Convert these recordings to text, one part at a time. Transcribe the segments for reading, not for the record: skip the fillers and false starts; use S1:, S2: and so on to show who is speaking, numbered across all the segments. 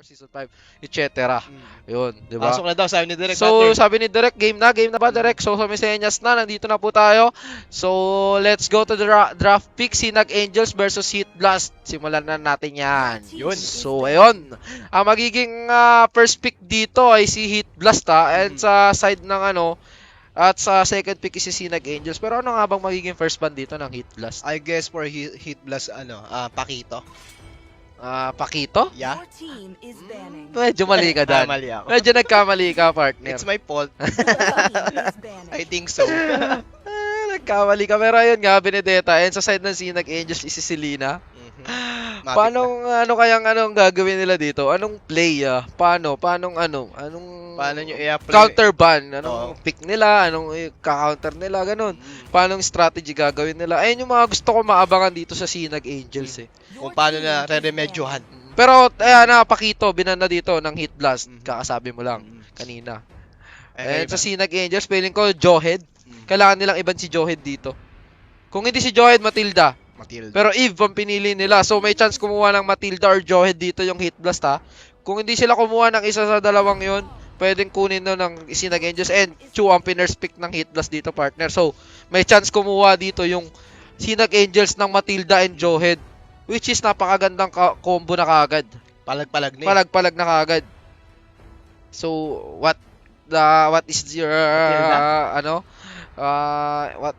S1: Season 5, etc. Yun, di ba?
S2: Pasok na daw, sabi ni Direk.
S1: So, sabi ni Direk, game na ba Direk? So, sa Mesenyas na, nandito na po tayo. So, let's go to the draft pick, Sinag Angels versus Heat Blast. Simulan na natin yan.
S2: Yun.
S1: So, ayun. Ang magiging first pick dito ay si Heat Blast and sa side ng at sa second pick is si Sinag Angels. Pero ano nga bang magiging first ban dito ng Heat Blast?
S2: I guess for Heat Blast, Pakito.
S1: Pakito?
S2: Yeah.
S3: Your team is banning.
S1: Medyo mali ka dyan.
S2: Mali ako.
S1: Medyo nagkamali ka, partner.
S2: It's my fault.
S3: Your team is banning.
S2: I think so.
S1: Nagkamali ka. Pero ayun nga, Benedetta. And sa side ng Sinag Angels is si Selena. Paano, anong gagawin nila dito? Anong play, Paano
S2: Paano nyo i-apply?
S1: counter ban? Anong
S2: Oo.
S1: pick nila? Anong ka-counter nila? Ganun. Paano strategy gagawin nila? Ayun yung mga gusto ko maabangan dito sa Sinag Angels, eh.
S2: Kung paano na re-remedyohan.
S1: Pero, ayan Pakito, binan na dito ng Heat Blast. Kakasabi mo lang kanina. And sa Sinag Angels, feeling ko, Johead. Kailangan nilang iban si Johead dito. Kung hindi si Johead, Matilda.
S2: Matilda.
S1: Pero Eve ang pinili nila. So may chance kumuha ng Matilda or Johead dito yung Heat Blast, ha. Kung hindi sila kumuha ng isa sa dalawang yon, pwedeng kunin no ng Sinag Angels and Chu ang pinners pick ng Heat Blast dito, partner. So may chance kumuha dito yung Sinag Angels ng Matilda and Johead, which is napakagandang combo na kagad.
S2: Palag-palag na
S1: Palag-palag na kagad. So what is your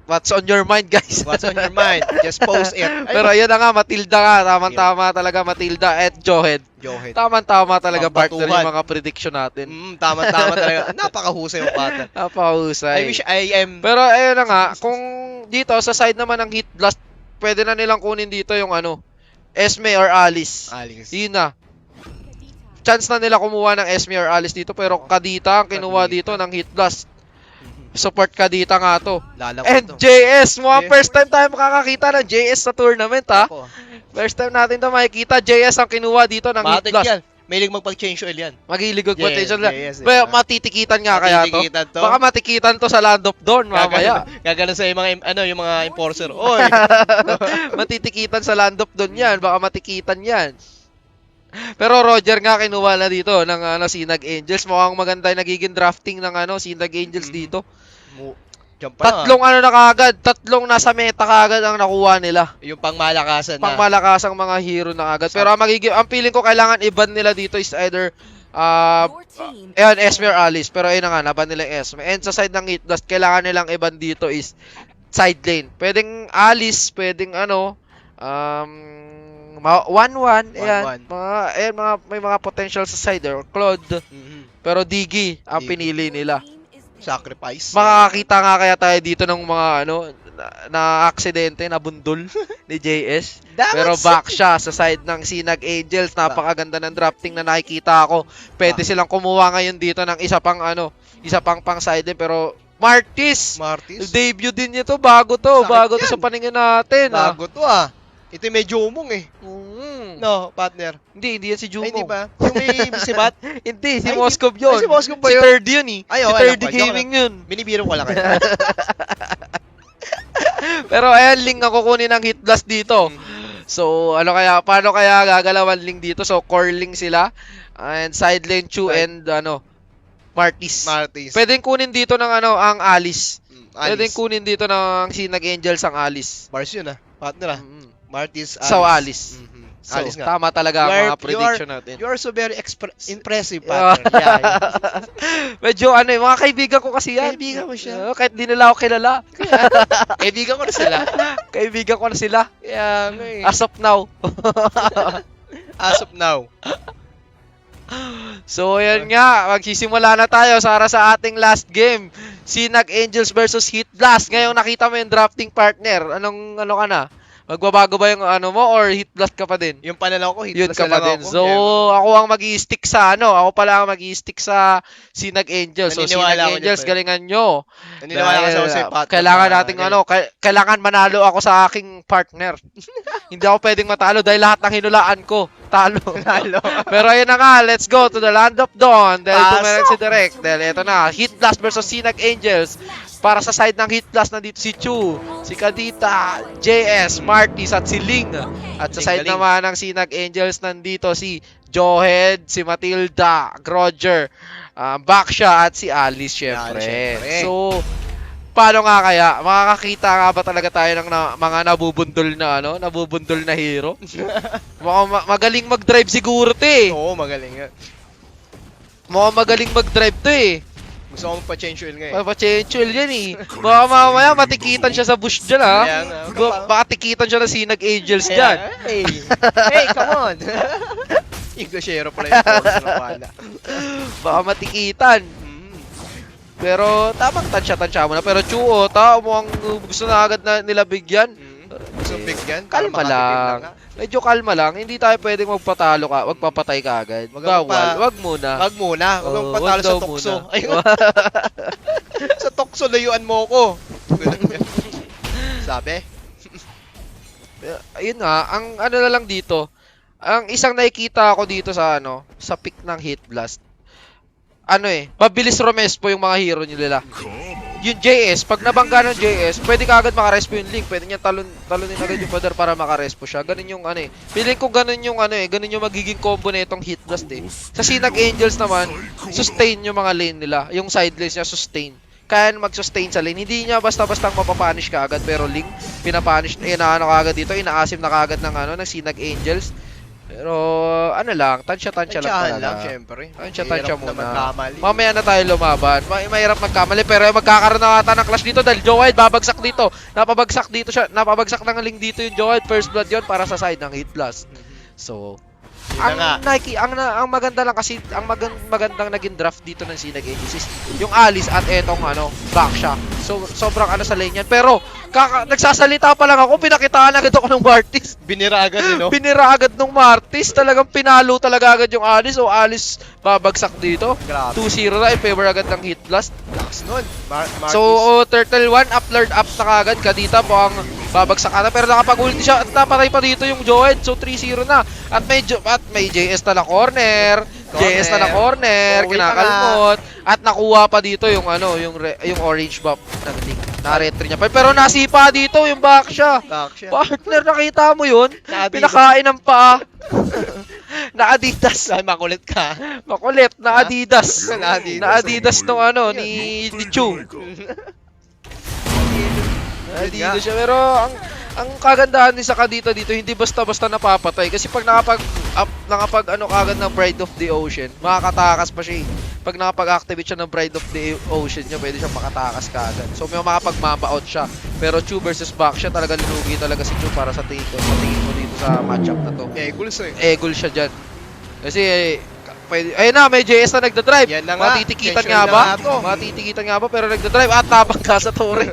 S1: what's on your mind, guys?
S2: What's on your mind? Just post it.
S1: Pero yun na nga, Matilda nga. Tama-tama talaga, Matilda at Johead.
S2: Johead.
S1: Tama-tama talaga, partner,
S2: Pampatuhan.
S1: yung mga prediction natin.
S2: Tama-tama talaga. Napakahusay yung bata.
S1: Napahusay.
S2: I wish I am...
S1: Pero ayun na nga, kung dito, sa side naman ng Heat Blast, pwede na nilang kunin dito yung Esme or Alice.
S2: Alice.
S1: Yun na. Chance na nila kumuha ng Esme or Alice dito, pero Kadita ang kinuha dito ng Heat Blast. Support Kadita nga to.
S2: Lalako
S1: And
S2: to.
S1: JS,
S2: JS.
S1: first time tayo makakakita ng JS sa tournament, ha?
S2: Ako.
S1: First time natin to makikita. JS ang kinuha dito ng Heat
S2: Matik
S1: Blast.
S2: yan. Mahilig magpag-change oil yan.
S1: Magiligod potential na.
S2: JS,
S1: Pero matitikitan nga kaya to.
S2: Matitikitan to.
S1: Baka matikitan to sa Land of Dawn mamaya.
S2: Gagano sa yung mga enforcer. Oy.
S1: Matitikitan sa Land of Dawn yan. Baka matikitan yan. Pero Roger nga kinuha na dito ng Sinag Angels. Mukhang maganda yung nagiging drafting ng Sinag Angels dito.
S2: Diyan pa na.
S1: Tatlong nasa meta kagad ang nakuha nila.
S2: Yung pangmalakasan na.
S1: Pangmalakasang mga hero na agad. Pero ang feeling ko kailangan iban nila dito is either
S3: Your team
S1: ayan, Esme or Alice. Pero ayun na nga, naban nila yung Esme. And sa side ng Heat Blast, kailangan nilang iban dito is side lane. Pwedeng Alice, pwedeng 1-1. Ayan, may mga potential sa side or Claude. Pero Diggy ang
S2: Diggy.
S1: pinili nila.
S2: Sacrifice.
S1: Makakakita nga kaya tayo dito ng mga na aksidente na bundol ni JS. Pero back siya sa side ng Sinag Angels. Napakaganda ng drafting na nakikita ako. Pwede silang kumuha ngayon dito ng isa pang pang side din, pero Martis. Debut din niya to, bago to
S2: Sakit
S1: sa
S2: yan.
S1: paningin natin.
S2: Bago to Ito yung medyo umong eh. No, partner.
S1: Hindi yan si Jumo.
S2: Ay, hindi ba? Yung may sibat?
S1: Hindi, si
S2: Ay,
S1: Moskov yun.
S2: Ay, si Moskov ba
S1: Si
S2: yun?
S1: Third yun eh.
S2: Ay,
S1: Si
S2: okay
S1: Third
S2: lang pa.
S1: Gaming yun.
S2: Binibiro ko lang kayo.
S1: Pero ayan, Ling ang kukunin ng Heat Blast dito. So, paano kaya gagalawan Ling dito? So, core Ling sila. And side lane Chu and Martis. Pwedeng kunin dito ng ang Alice. Pwedeng kunin dito ng Sinag Angels ang Alice.
S2: Mars yun partner Martis, Alice.
S1: So, Alice. So,
S2: Alice nga.
S1: tama talaga ang mga prediction natin.
S2: You are so very impressive, partner. Yeah.
S1: Medyo mga kaibigan ko kasi yan.
S2: Kaibigan mo siya.
S1: Kahit di nila ako kilala.
S2: Kaibigan ko na sila.
S1: Kaibigan ko na sila.
S2: Yeah,
S1: As of now.
S2: As of now.
S1: So, ayan nga. Magsisimula na tayo para sa ating last game. Sinag Angels versus Heat Blast. Ngayon nakita mo yung drafting partner. Anong ka na? Magbabago ba yung mo or Heat Blast ka pa din?
S2: Yung pananaw ko, Heat
S1: Yun
S2: Blast
S1: ka pa
S2: lang
S1: din.
S2: ako.
S1: So, ako ang mag-i-stick sa ako pala ang mag-i-stick sa Sinag Angels. So,
S2: Naniniwala
S1: Sinag
S2: ako
S1: Angels,
S2: dyan,
S1: galingan nyo.
S2: Naniniwala ka
S1: Dahil,
S2: sa partner.
S1: kailangan nating kailangan manalo ako sa aking partner. Hindi ako pwedeng matalo dahil lahat ng hinulaan ko, talo. Pero ayun na nga, let's go to the Land of Dawn. Dahil pumeran si Direk. Dahil ito na, Heat Blast versus Sinag Angels. Para sa side ng Heat Blast, nandito si Chu, si Kadita, JS, Martis at si Ling. At sa side
S2: Galing.
S1: naman ng Sinag Angels, nandito si Johed, si Matilda, Roger, Baksha, at si Alice, syempre.
S2: Syempre.
S1: So, paano nga kaya? Makakakita nga ba talaga tayo ng mga nabubundol na nabubundol na hero? Magaling mag-drive siguro 'to eh.
S2: Oo, magaling nga.
S1: Magaling mag-drive 'to eh.
S2: Gusto ko magpa-change oil nga eh.
S1: Papachenchuel yan eh. Baka mamaya matikitan siya sa bush dyan ha.
S2: Kaya nga.
S1: Baka tikitan siya na Sinag Angels dyan.
S2: Hey, hey, come on! Iglesyero pala yung force ng bala.
S1: Baka matikitan. Pero tamang tansya-tansya mo na. Pero Chuo, mukhang gusto na agad na nila bigyan.
S2: Gusto bigyan?
S1: Kalma lang. Medyo kalma lang. Hindi tayo pwedeng magpatalo ka, magpapatay ka agad. Bawal. Wag muna.
S2: Wag muna. Wag mong
S1: Oo,
S2: patalo
S1: wag
S2: sa
S1: daw
S2: tukso.
S1: muna.
S2: Ayun. Sa tukso, layuan mo ko. Sabi?
S1: Ayun nga, ang ano na lang dito, ang isang nakikita ako dito sa sa pick ng Hit Blast. Mabilis rumespo yung mga hero nila. Yung JS, pag nabangga ng JS, pwede ka agad makarespo yung Link. Pwede niya talunin agad yung poder para makarespo siya. Ganun yung Feeling ko ganun yung ganun yung magiging combo na itong Hit Blast eh. Sa Sinag Angels naman, sustain yung mga lane nila. Yung side lanes niya, sustain. Kaya mag-sustain sa lane. Hindi niya basta-basta mapapanish ka agad. Pero Link, pinapanish, inaano ka agad dito, inaasim na kagad ng Sinag Angels. Pero tansya-tansya lang
S2: Tansyahan
S1: talaga.
S2: lang, syempre.
S1: Tansya
S2: Hirap
S1: muna.
S2: na magkamali.
S1: Mamaya na tayo lumaban. Mahirap magkamali pero magkakaroon na ata ng clash dito dahil Joed babagsak dito. Napabagsak dito siya. Napabagsak ng link dito yung Joed. First blood yon para sa side ng Hit Blast. So,
S2: Yun na nga.
S1: ang maganda lang kasi ang magandang naging draft dito ng Sinag Angels is yung Alice at etong Baksha. So, sobrang sa lane yan. Pero nagsasalita pa lang ako, pinakitaan agad ako ng Martis.
S2: Binira agad, no?
S1: Binira agad ng Martis. Talagang pinalo talaga agad yung Alice. O Alice babagsak dito.
S2: Grabe.
S1: 2-0 na in favor agad ng Hit Blast.
S2: Lakas nun. Martis.
S1: So, Turtle 1, upload up na kagad. Kadita po ang babagsak ata. Pero nakapag-ulti siya at napatay pa dito yung Joed. So, 3-0 na. At may JS na corner. JS na corner.
S2: Uwi pa
S1: Kinakalmot. At nakuha pa dito yung yung orange buff ng Link. Na-retry niya pa. Pero nasipa dito yung Baksha.
S2: Baksha.
S1: Partner, nakita mo yun?
S2: Na-Adidas.
S1: Pinakain ng paa. Na Adidas.
S2: Ay, makulit ka.
S1: Makulit, na Adidas.
S2: Na-Adidas.
S1: Na Adidas nung ni Chu. Adidas siya. Pero ang kagandahan din sa Kadita dito, hindi basta-basta napapatay. Kasi pag nakapag kagad ng Bride of the Ocean, makakatakas pa siya eh. Pag nakapag-activate siya ng Bride of the Ocean niya, pwede siyang makatakas kagad. So may makapag-mamba-out siya. Pero Chu versus Baksha, talaga linugi talaga si Chu para sa tingin mo dito sa matchup na to.
S2: Eagles eh.
S1: Egol siya dyan. Kasi, ayun na, may JS na nagdadrive.
S2: Yan na nga.
S1: Matitikitan
S2: Tension
S1: nga
S2: na
S1: ba?
S2: nga to.
S1: Matitikitan nga ba? Pero nagdadrive at tabang ka sa tore.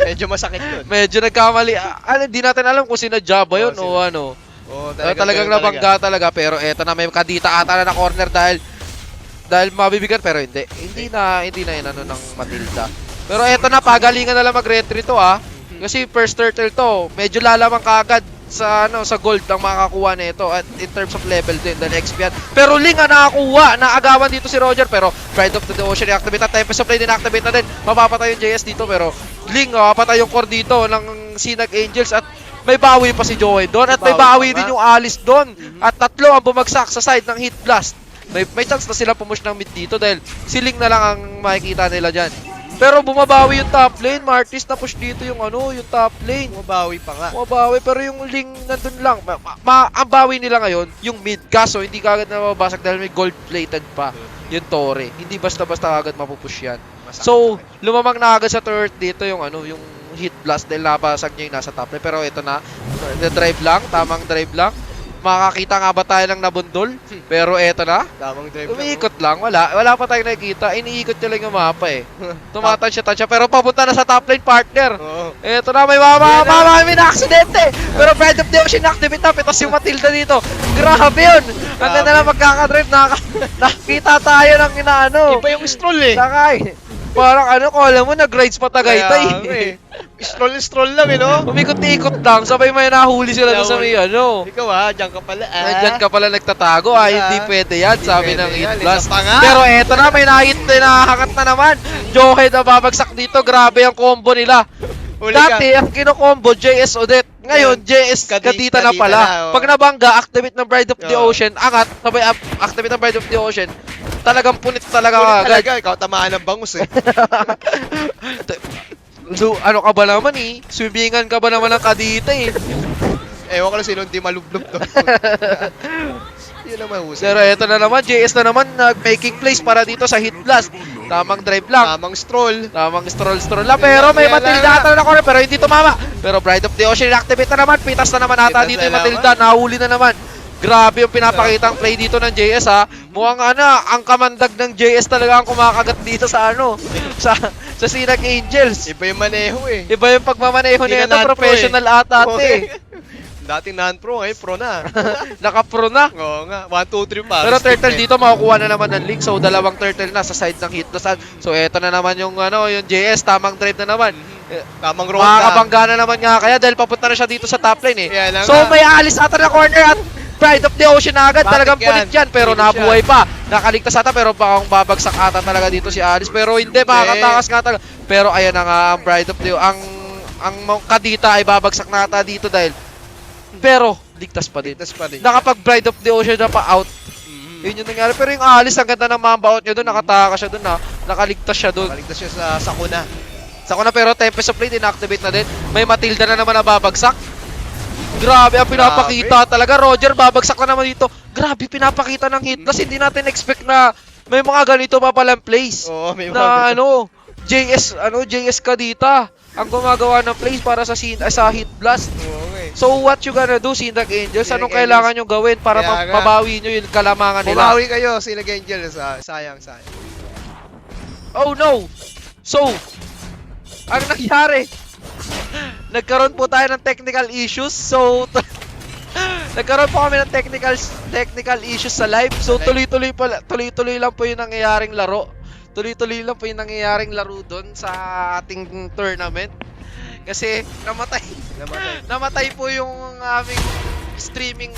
S2: Medyo masakit yun.
S1: Medyo nagkamali. Hindi natin alam kung sinadya ba yun o ano.
S2: Oo,
S1: Talagang nabangga talaga. Pero eto na, may Kadita ata na corner dahil mabibigat. Pero hindi na inano ng Matilda. Pero eto na, pagalingan na lang mag-retry to Kasi first turtle to, medyo lalamang kagad sa gold ang makakuha nito at in terms of level din dahil XP yan. Pero Ling ang nakakuha, naagawan dito si Roger pero Pride of the Ocean i-activate at Tempest of Flame din-activate na din. Mapapatay yung JS dito pero Ling mapapatay yung core dito ng Sinag Angels at may bawi pa si Joey doon at may bawi din yung Alice doon. At tatlo ang bumagsak sa side ng Hit Blast. May chance na sila pumush ng mid dito dahil si Ling na lang ang makikita nila dyan. Pero bumabawi yung top lane, Martis na push dito yung top lane.
S2: Bumabawi pa nga.
S1: Bumabawi pero yung Ling nandun lang. Ang bawi nila ngayon, yung mid. Kaso hindi kagad na mababasag dahil may gold plated pa yung Tore. Hindi basta-basta agad mapupush yan. So, lumamang na agad sa turret dito yung yung Hit Blast dahil nabasag niya yung nasa top lane. Pero ito na, drive lang, tamang drive lang. Makakita nga ba tayo ng nabundol? Pero eto na.
S2: Tamang drive
S1: Umiikot lang. Wala pa tayong nakikita. Iniikot niya lang yung mapa eh. Tumatansya-tansya. Pero papunta na sa top lane partner.
S2: Oo.
S1: Eto na, may may na-aksidente. Pero Pride of the Ocean activate na. Pitas yung Matilda dito. Grabe yun. Ang ganda na magkakadrive. Nakita tayo ng
S2: Iba yung stroll eh.
S1: Sakay. Parang kala mo nag-rides pa Tagaytay.
S2: Stroll lang no?
S1: Umikot-ikot lang. Sabay may nahuli sila doon sa may
S2: Ikaw dyan ka pala.
S1: Diyan ka pala nagtatago. Hindi pwede yan. Sabi ng Hit Blast.
S2: Isa pa nga.
S1: Pero eto na, may nahakat na naman. Johed na babagsak dito. Grabe ang combo nila.
S2: Huli ka.
S1: Dati, ang kinokombo, JS Odette. Ngayon, JS Kadita na pala.
S2: Kadita na, oh.
S1: Pag nabangga, activate ng Bride of the
S2: Oo.
S1: Ocean, angat, sabay activate ng Bride of the Ocean, talagang punit talaga
S2: Huli
S1: agad.
S2: talaga, ikaw tamaan ng bangus eh.
S1: So, ano ka ba naman eh? Swimmingan ka ba naman ng Kadita eh?
S2: Ewan ko lang sino hindi malublob doon. Yun ang mahusay.
S1: Pero eto na naman, JS na naman, making place para dito sa Hit Blast. Tamang drive lang.
S2: Tamang stroll.
S1: Tamang stroll lang, pero may
S2: Kaya
S1: Matilda
S2: lang.
S1: ata na corner, pero hindi tumama. Pero Bride of the Ocean, activate na naman. Pitas na naman ata
S2: Pitas
S1: dito
S2: na
S1: yung Matilda. Nahuli na naman. Grabe yung pinapakitang play dito ng JS ha. Mukhang ang kamandag ng JS talaga ang kumakagat dito sa sa Sinag Angels.
S2: Iba yung maneho eh.
S1: Iba yung pagmamaneho
S2: Hindi
S1: nito,
S2: na non-pro
S1: professional ata ate.
S2: Dating non-pro, ngayon pro na.
S1: Naka-pro na.
S2: Oo nga, 1, 2, 3 pa.
S1: Pero turtle dito makukuha na naman ng link. So dalawang turtle na sa side ng Hitblast. So eto na naman yung yung JS, tamang drive na naman.
S2: Tamang ronda.
S1: Makakabangga na naman nga kaya dahil papunta na siya dito sa top lane eh.
S2: Kaya lang
S1: So
S2: nga.
S1: may alis ata na corner at Pride of the Ocean na agad.
S2: Batik
S1: Talagang
S2: yan.
S1: pulit yan. Pero
S2: Finish
S1: nabuhay pa. Nakaligtas ata pero baka babagsak ata talaga dito si Alice. Pero hindi, makakatakas nga talaga. Pero ayan na nga ang Bride of the ang Kadita ay babagsak na ata dito dahil pero ligtas pa din.
S2: Ligtas pa din.
S1: Nakapag Bride of the Ocean na pa out.
S2: Mhm.
S1: Yun yung nangyari. Pero yung Alice, ang ganda ng mamba out niya doon. Nakatakas siya doon ha. Nakaligtas siya doon.
S2: Kaligtas siya sa sakuna.
S1: Sako na pero Tempest of Fate inactivate na din. May Matilda na naman na babagsak. Grabe ang pinapakita talaga. Roger, babagsak na naman dito. Grabe pinapakita ng Hitblast. Hindi natin expect na may mga ganito pa palang plays.
S2: Oo, may
S1: Na
S2: mga
S1: JS Kadita ang gumagawa ng plays para sa Hitblast.
S2: Oo nga eh.
S1: So what you gonna do, Sinag Angels?
S2: Sinag
S1: Anong
S2: Angels.
S1: kailangan nyo gawin para
S2: Kaya nga.
S1: mabawi nyo yung kalamangan nila?
S2: Bumawi kayo, sila Angels. Sayang.
S1: Oh no! So, ang nangyari, nagkaroon po tayo ng technical issues. So, nagkaroon po kami ng technical issues sa live. So, tuloy-tuloy lang po yung nangyayaring laro. Tuloy-tuloy lang po yung nangyayaring laro doon sa ating tournament. Kasi namatay po yung aming streaming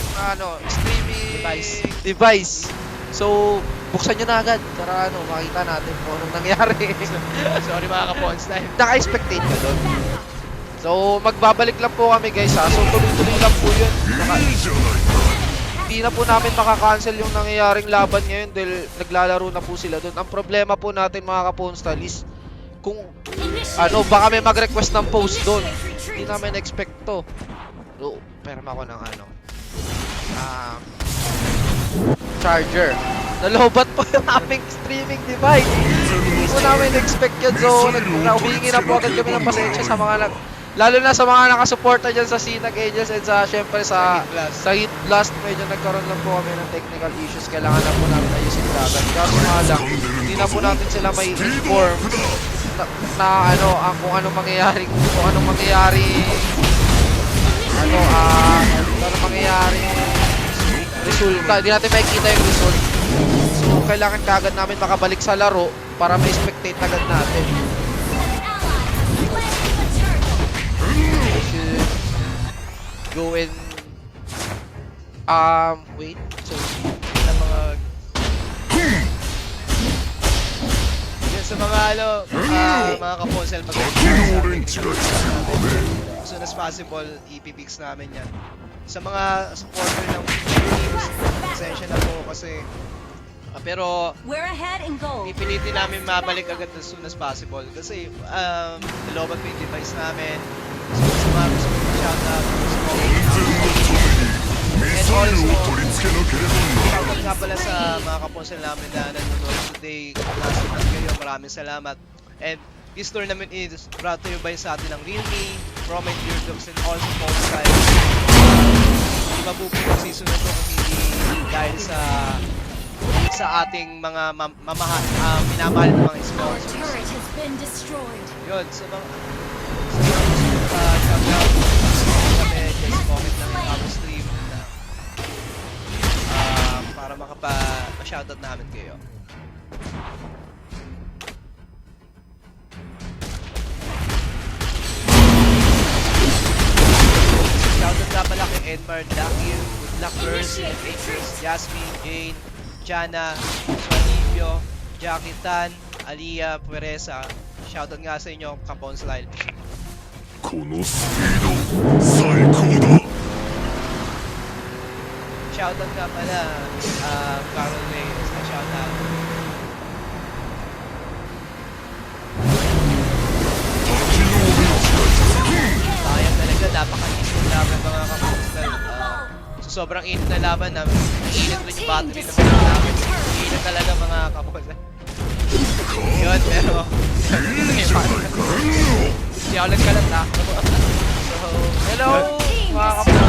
S1: device. So, buksan nyo na agad para makita natin kung anong nangyari.
S2: Sorry mga kapons time.
S1: Naka-expectate ka doon. So, magbabalik lang po kami guys ha. So, tuloy-tuloy lang po yun. Hindi na po namin makakancel yung nangyayaring laban ngayon dahil naglalaro na po sila doon. Ang problema po natin mga kaponstal is kung baka may mag-request ng post doon. Hindi namin expect to. So, perma ko ng charger. Nalobat po yung aming streaming device. Hindi po namin expect yun. So, humingi na po agad kami ng pasensya sa mga lalo na sa mga nakasuporta dyan sa Sinag Angels and syempre sa Hit Blast. Medyo nagkaroon lang po kami ng technical issues. Kailangan na po namin ayusin agad. Kaso nga lang, hindi na po natin sila may inform kung anong mangyayari resulta. Hindi natin makikita yung result. So, kailangan kagad namin makabalik sa laro para ma-spectate agad natin. I should go and wait. So,
S2: sa mga mga kaponsel as soon as possible, ipipix namin yan. Sa mga supporter ng teams, pasensya na po kasi pero
S3: We're ahead in gold.
S2: pipilitin namin mabalik agad as soon as possible kasi nalobat po yung device namin. So sa mga gusto ko shoutout, and also shoutout nga pala sa mga kaponsel namin na nanonood today. Nasa kayo, maraming salamat. And this tournament is brought to you by sa atin ng Realme, Promate Eardogs, and also Polestar. Hindi mabubuo season na ito kung hindi dahil sa ating mga minamahal ng mga sponsors. Yun, sa mga shoutout kami, just comment lang yung our stream na para makapa-shoutout namin kayo. Shoutout nga pala kay Edmar Dakir, Good Luck Girls, Angels, Jasmine, Jane, Jana, Swanibio, Jackie Tan, Alia, Pueresa. Shoutout nga sa inyo, Kapons Lyle.
S4: このスピード最高だ。
S2: Shoutout nga pala, Carol Reyes, na shoutout. Sayang talaga, napaka-init ng laban mga kapostal. So sobrang init na laban namin. Init rin yung battery ng mga namin. Init talaga mga kapostal. Yun, pero... Hindi ako nagkalat na. So, hello mga kapostal.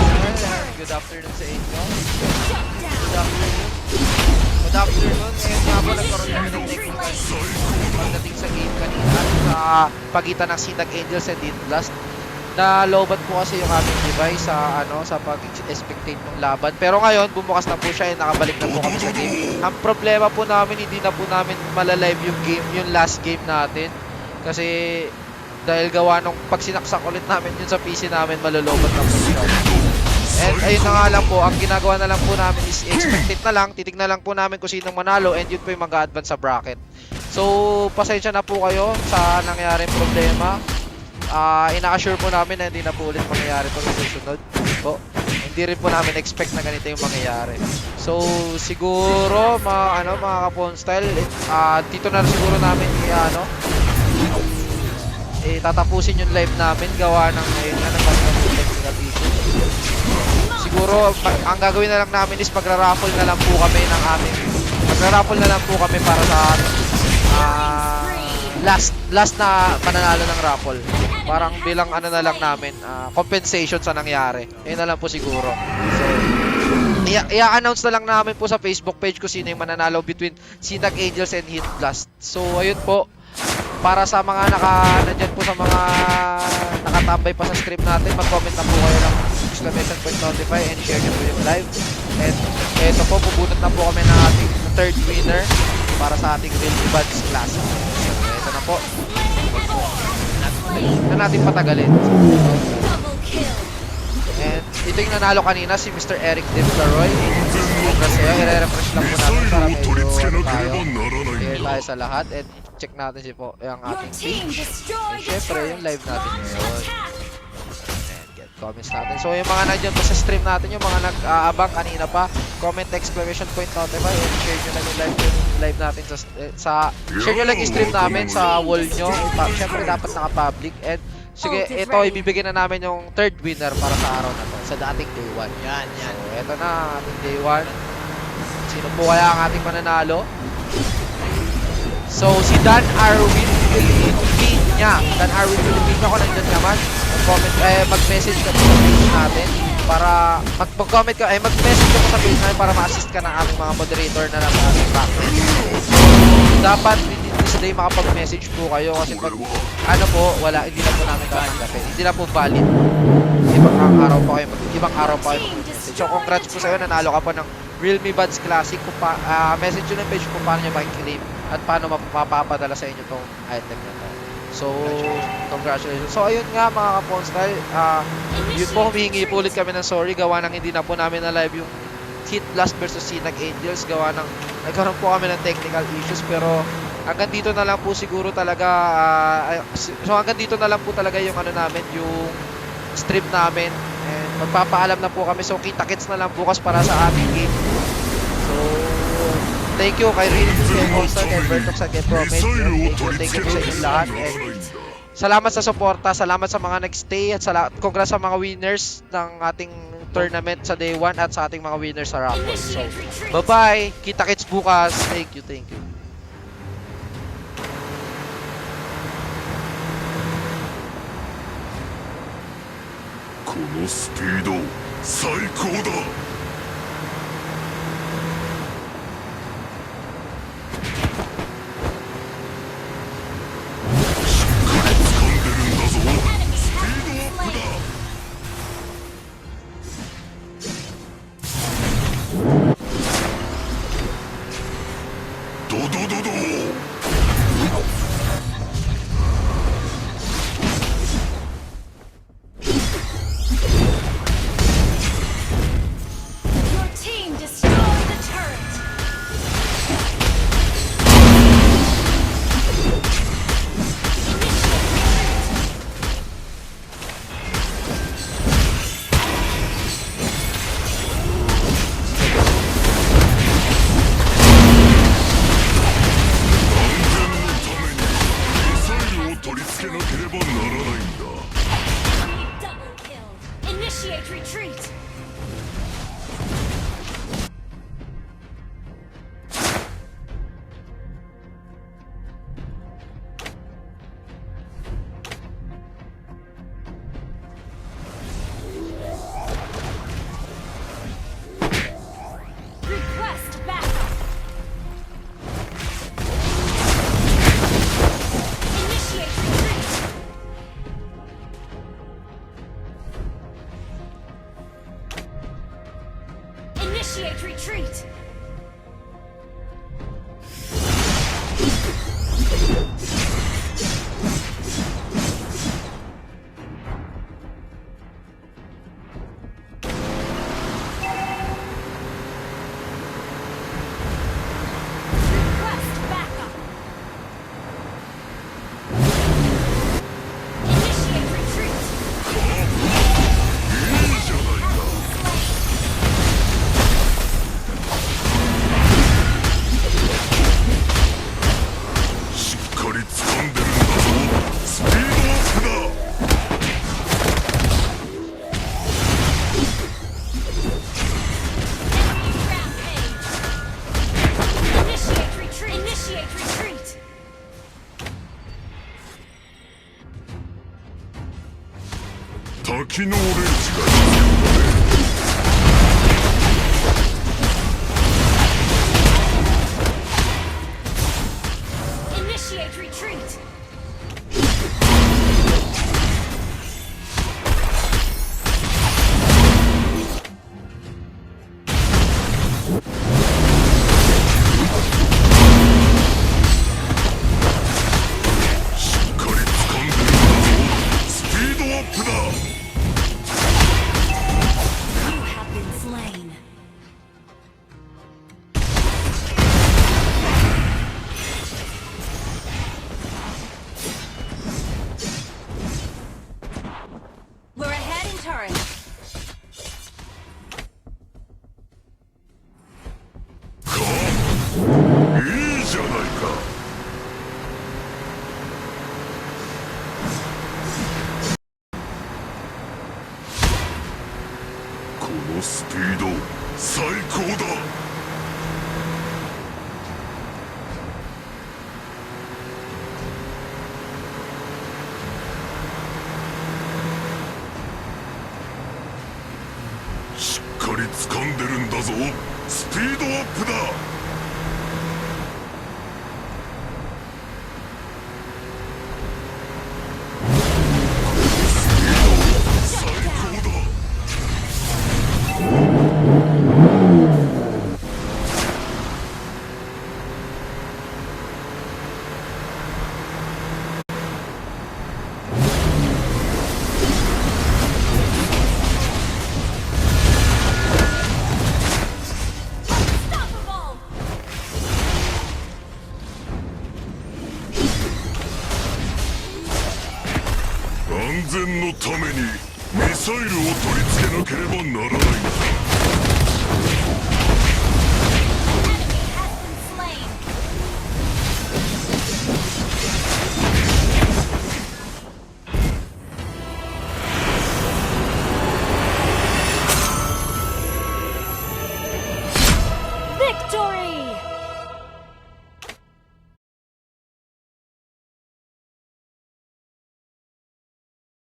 S2: Good afternoon sa inyo. Good afternoon. Good afternoon. Ngayon nga po nagkaroon kami ng technical pagdating sa game kanina sa pagitan ng Sinag Angels and Heat Blast. Na-lowbat po kasi yung aming device sa sa pag-expectate ng laban. Pero ngayon, bumukas na po siya and nakabalik na po kami sa game. Ang problema po namin, hindi na po namin malalive yung game, yung last game natin. Kasi dahil gawa nung pag sinaksak ulit namin yun sa PC namin, malolobat na po siya. And ayun na nga lang po, ang ginagawa na lang po namin is expectate na lang, titignan lang po namin kung sinong manalo and yun po yung mag-a-advance sa bracket. So, pasensya na po kayo sa nangyaring problema. Ina-assure po namin na hindi na po ulit mangyayari po sa susunod po. Hindi rin po namin expect na ganito yung mangyayari. So, siguro, mga Kapon Style, dito na siguro namin tatapusin yung live namin gawa ng ngayon nga nagkaroon ng technical issue. Siguro ang gagawin na lang namin is magra-raffle na lang po kami ng aming para sa last na mananalo ng raffle. Parang bilang na lang namin compensation sa nangyari. Yun na lang po siguro. So i-announce na lang namin po sa Facebook page kung sino yung mananalo between Sinag Angels and Heat Blast. So ayun po. Para sa mga nandyan po sa mga nakatambay pa sa stream natin, mag-comment na po kayo ng exclamation point notify and share nyo po yung live. And eto po, bubunot na po kami ng ating third winner para sa ating Realty Buds Classic. So eto na po. Na natin patagalin. And ito yung nanalo kanina, si Mr. Eric Devlaroy. Congrats sa'yo, i-refresh lang po natin para medyo tayo. Clear tayo sa lahat. And check natin yung ating page. And syempre, yung live natin ngayon. And get comments natin. So, yung mga nandiyan pa sa stream natin, yung mga nag-aabang kanina pa, comment exclamation point notify and share nyo lang yung live natin share nyo lang yung stream namin sa wall nyo. Syempre, dapat naka-public. And sige, ito, ibibigyan na namin yung third winner para sa araw na to, sa dating day 1. Yan.
S1: So, ito na, ating day 1. Sino po kaya ang ating mananalo? So, si Dan Arwin Pilipinya. Dan Arwin Pilipinya, kung nandiyan naman, mag-message ka po sa page natin para mag-comment ka, mag-message ka po sa page natin para ma-assist ka ng aming mga moderator na nasa ating background. Dapat today makapag-message po kayo kasi pag hindi na po namin tatanggapin. Hindi na po valid. Ibang araw pa kayo mag-message. So congrats po sa'yo, nanalo ka po ng Realme Buds Classic. Message yun ng page kung paano nyo makiklaim at paano mapapadala sa inyo tong item na to. So, congratulations. So ayun nga mga Kapon-Style, yun po, humihingi po ulit kami ng sorry gawa ng hindi na po namin na live yung Heat Blast versus Sinag Angels gawa ng nagkaroon po kami ng technical issues pero hanggang dito na lang po siguro talaga hanggang dito na lang po talaga yung namin, yung stream namin and magpapaalam na po kami so kita-kits na lang bukas para sa aming game. So thank you kay Rin, kay Monster, kay Bertox at kay Promet. Thank you po sa inyong lahat and salamat sa suporta, salamat sa mga nag-stay at congrats sa mga winners ng ating tournament sa day 1 at sa ating mga winners sa raffle. So bye-bye, kita-kits bukas. Thank you.
S4: このスピード最高だ。しっかり掴んでるんだぞ。スピードアップだ。ドドドド。
S3: retreat.
S4: 多機能レンジが必要だね。
S3: Initiate retreat.
S4: しっかり掴んでるんだぞ。スピードアップだ。
S3: You have been slain. We're ahead in turret.
S4: いいじゃないか。このスピード最高だ。しっかり掴んでるんだぞ。スピードアップだ。 最高だ。
S3: Unstoppable.
S4: 安全のためにミサイルを取り付けなければならないんだ。